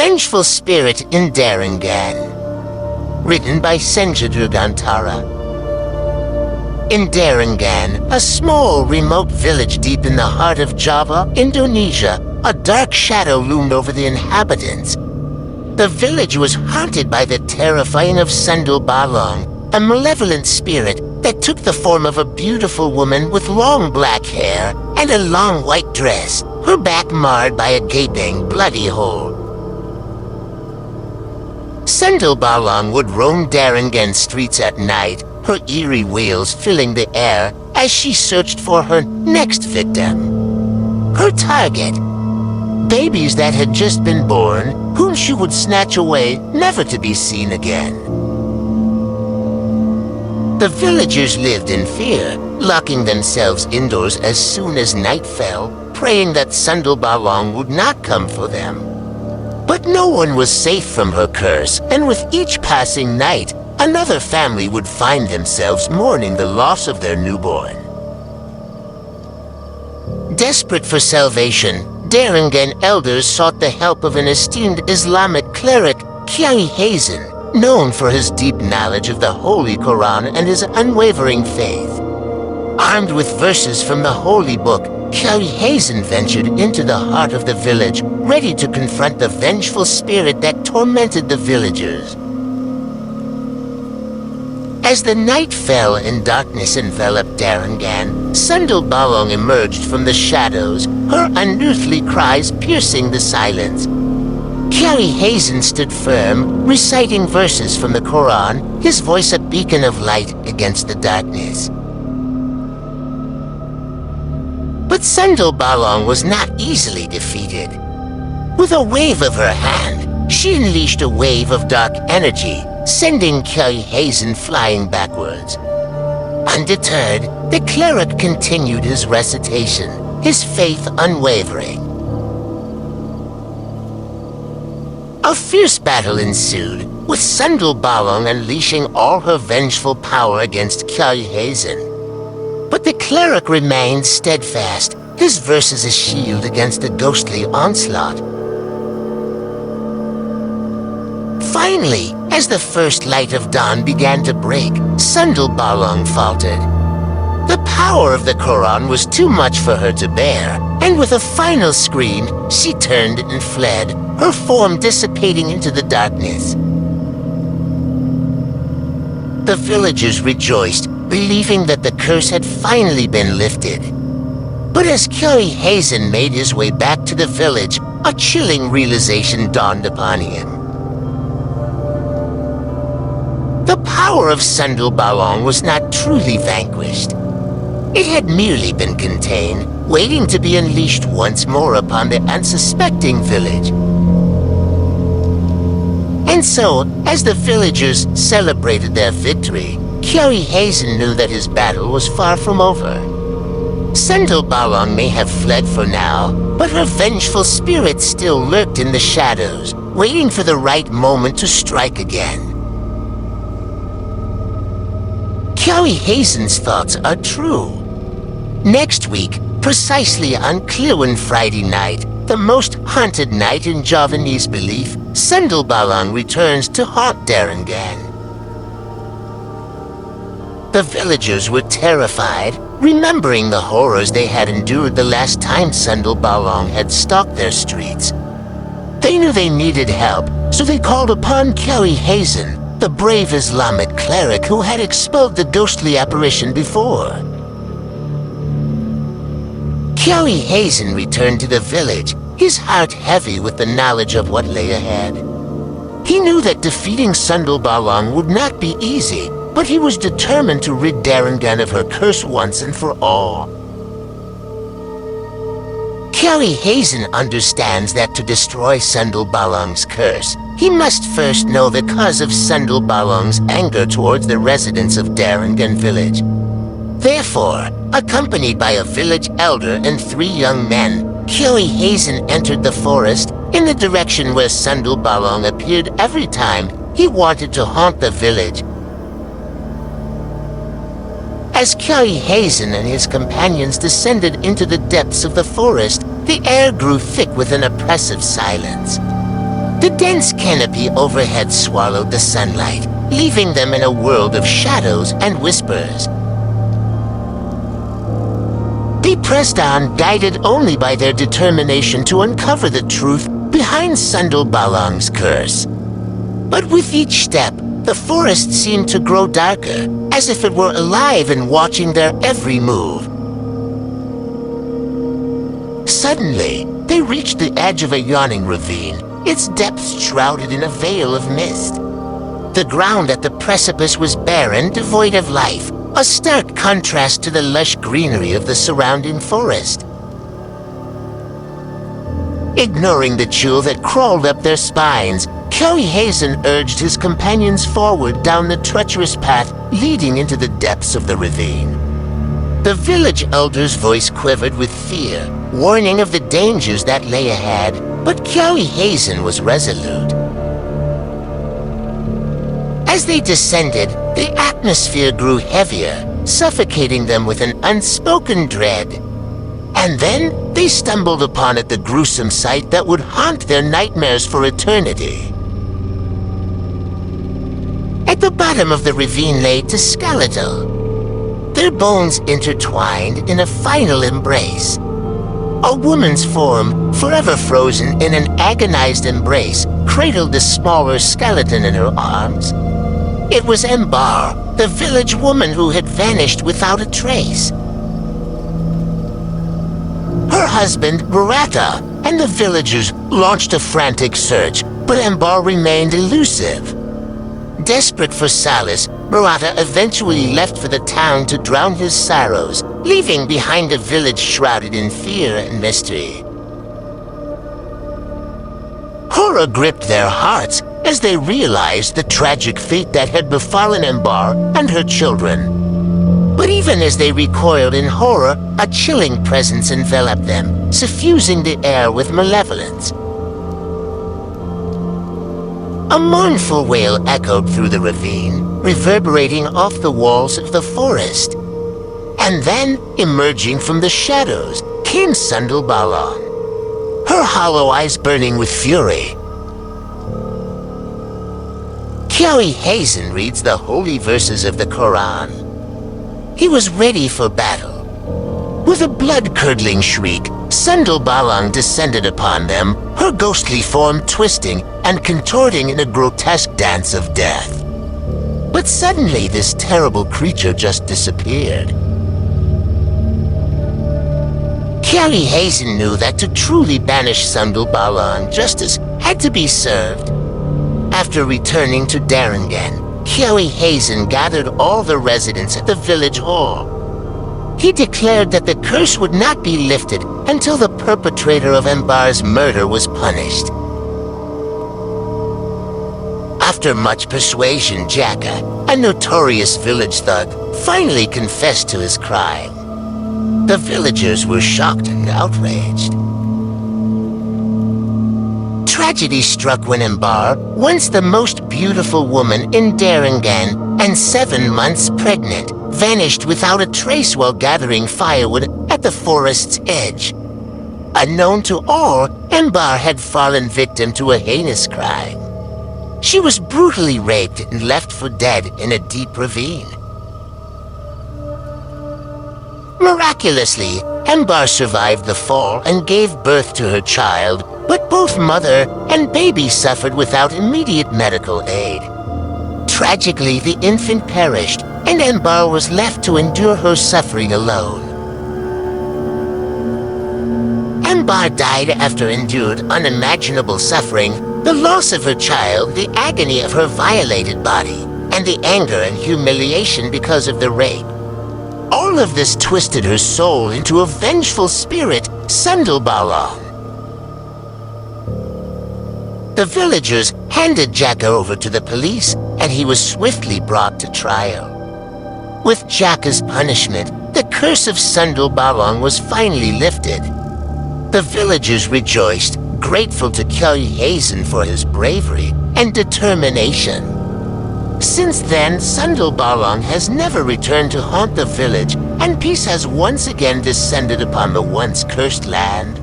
Vengeful Spirit in Darungan. Written by Senja Drugantara. In Darungan, a small, remote village deep in the heart of Java, Indonesia, a dark shadow loomed over the inhabitants. The village was haunted by the terrifying of Sundel Bolong, a malevolent spirit that took the form of a beautiful woman with long black hair and a long white dress, her back marred by a gaping, bloody hole. Sundel Bolong would roam Darungan streets at night, her eerie wails filling the air as she searched for her next victim. Her target, babies that had just been born, whom she would snatch away, never to be seen again. The villagers lived in fear, locking themselves indoors as soon as night fell, praying that Sundel Bolong would not come for them. But no one was safe from her curse, and with each passing night, another family would find themselves mourning the loss of their newborn. Desperate for salvation, Darungan elders sought the help of an esteemed Islamic cleric, Kiai Hazen, known for his deep knowledge of the Holy Quran and his unwavering faith. Armed with verses from the Holy Book, Kiai Hazen ventured into the heart of the village, ready to confront the vengeful spirit that tormented the villagers. As the night fell and darkness enveloped Darungan, Sundel Bolong emerged from the shadows, her unearthly cries piercing the silence. Kiai Hazen stood firm, reciting verses from the Quran, his voice a beacon of light against the darkness. But Sundel Bolong was not easily defeated. With a wave of her hand, she unleashed a wave of dark energy, sending Kiai Hazen flying backwards. Undeterred, the cleric continued his recitation, his faith unwavering. A fierce battle ensued, with Sundel Bolong unleashing all her vengeful power against Kiai Hazen. But the cleric remained steadfast, his verses a shield against the ghostly onslaught. Finally, as the first light of dawn began to break, Sundel Bolong faltered. The power of the Quran was too much for her to bear, and with a final scream, she turned and fled, her form dissipating into the darkness. The villagers rejoiced, believing that the curse had finally been lifted. But as Kiai Hazen made his way back to the village, a chilling realization dawned upon him. The power of Sundel Bolong was not truly vanquished. It had merely been contained, waiting to be unleashed once more upon the unsuspecting village. And so, as the villagers celebrated their victory, Kiai Hazen knew that his battle was far from over. Sundel Bolong may have fled for now, but her vengeful spirit still lurked in the shadows, waiting for the right moment to strike again. Kiai Hazen's thoughts are true. Next week, precisely on Clewen Friday night, the most haunted night in Javanese belief, Sundel Bolong returns to haunt Darungan. The villagers were terrified, remembering the horrors they had endured the last time Sundel Bolong had stalked their streets. They knew they needed help, so they called upon Kiai Hazen, the brave Islamic cleric who had expelled the ghostly apparition before. Kiai Hazen returned to the village, his heart heavy with the knowledge of what lay ahead. He knew that defeating Sundel Bolong would not be easy, but he was determined to rid Darungan of her curse once and for all. Kiai Hazen understands that to destroy Sundel Bolong's curse, he must first know the cause of Sundel Bolong's anger towards the residents of Darungan village. Therefore, accompanied by a village elder and 3 young men, Kiai Hazen entered the forest in the direction where Sundel Bolong appeared every time he wanted to haunt the village. As Kiai Hazen and his companions descended into the depths of the forest, the air grew thick with an oppressive silence. The dense canopy overhead swallowed the sunlight, leaving them in a world of shadows and whispers. They pressed on, guided only by their determination to uncover the truth behind Sundel Bolong's curse. But with each step, the forest seemed to grow darker, as if it were alive and watching their every move. Suddenly, they reached the edge of a yawning ravine, its depths shrouded in a veil of mist. The ground at the precipice was barren, devoid of life, a stark contrast to the lush greenery of the surrounding forest. Ignoring the chill that crawled up their spines, Kelly Hazen urged his companions forward down the treacherous path leading into the depths of the ravine. The village elder's voice quivered with fear, warning of the dangers that lay ahead, but Kelly Hazen was resolute. As they descended, the atmosphere grew heavier, suffocating them with an unspoken dread. And then they stumbled upon the gruesome sight that would haunt their nightmares for eternity. At the bottom of the ravine lay two skeletal, their bones intertwined in a final embrace. A woman's form, forever frozen in an agonized embrace, cradled the smaller skeleton in her arms. It was Embar, the village woman who had vanished without a trace. Her husband, Barata, and the villagers launched a frantic search, but Embar remained elusive. Desperate for solace, Barata eventually left for the town to drown his sorrows, leaving behind a village shrouded in fear and mystery. Horror gripped their hearts as they realized the tragic fate that had befallen Embar and her children. But even as they recoiled in horror, a chilling presence enveloped them, suffusing the air with malevolence. A mournful wail echoed through the ravine, reverberating off the walls of the forest. And then, emerging from the shadows, came Sundel Bolong, her hollow eyes burning with fury. Kelly Hazen reads the holy verses of the Quran. He was ready for battle. With a blood-curdling shriek, Sundel Bolong descended upon them, her ghostly form twisting and contorting in a grotesque dance of death. But suddenly this terrible creature just disappeared. Kelly Hazen knew that to truly banish Sundel Bolong, justice had to be served. After returning to Darungan, Kelly Hazen gathered all the residents at the village hall. He declared that the curse would not be lifted until the perpetrator of Embar's murder was punished. After much persuasion, Jacka, a notorious village thug, finally confessed to his crime. The villagers were shocked and outraged. Tragedy struck when Embar, once the most beautiful woman in Darungan and 7 months pregnant, vanished without a trace while gathering firewood at the forest's edge. Unknown to all, Embar had fallen victim to a heinous crime. She was brutally raped and left for dead in a deep ravine. Miraculously, Embar survived the fall and gave birth to her child, but both mother and baby suffered without immediate medical aid. Tragically, the infant perished, and Embar was left to endure her suffering alone. Embar died after endured unimaginable suffering, the loss of her child, the agony of her violated body, and the anger and humiliation because of the rape. All of this twisted her soul into a vengeful spirit, Sundel Bolong. The villagers handed Jacka over to the police, and he was swiftly brought to trial. With Jacka's punishment, the curse of Sundel Bolong was finally lifted. The villagers rejoiced, grateful to Kelly Hazen for his bravery and determination. Since then, Sundel Bolong has never returned to haunt the village, and peace has once again descended upon the once cursed land.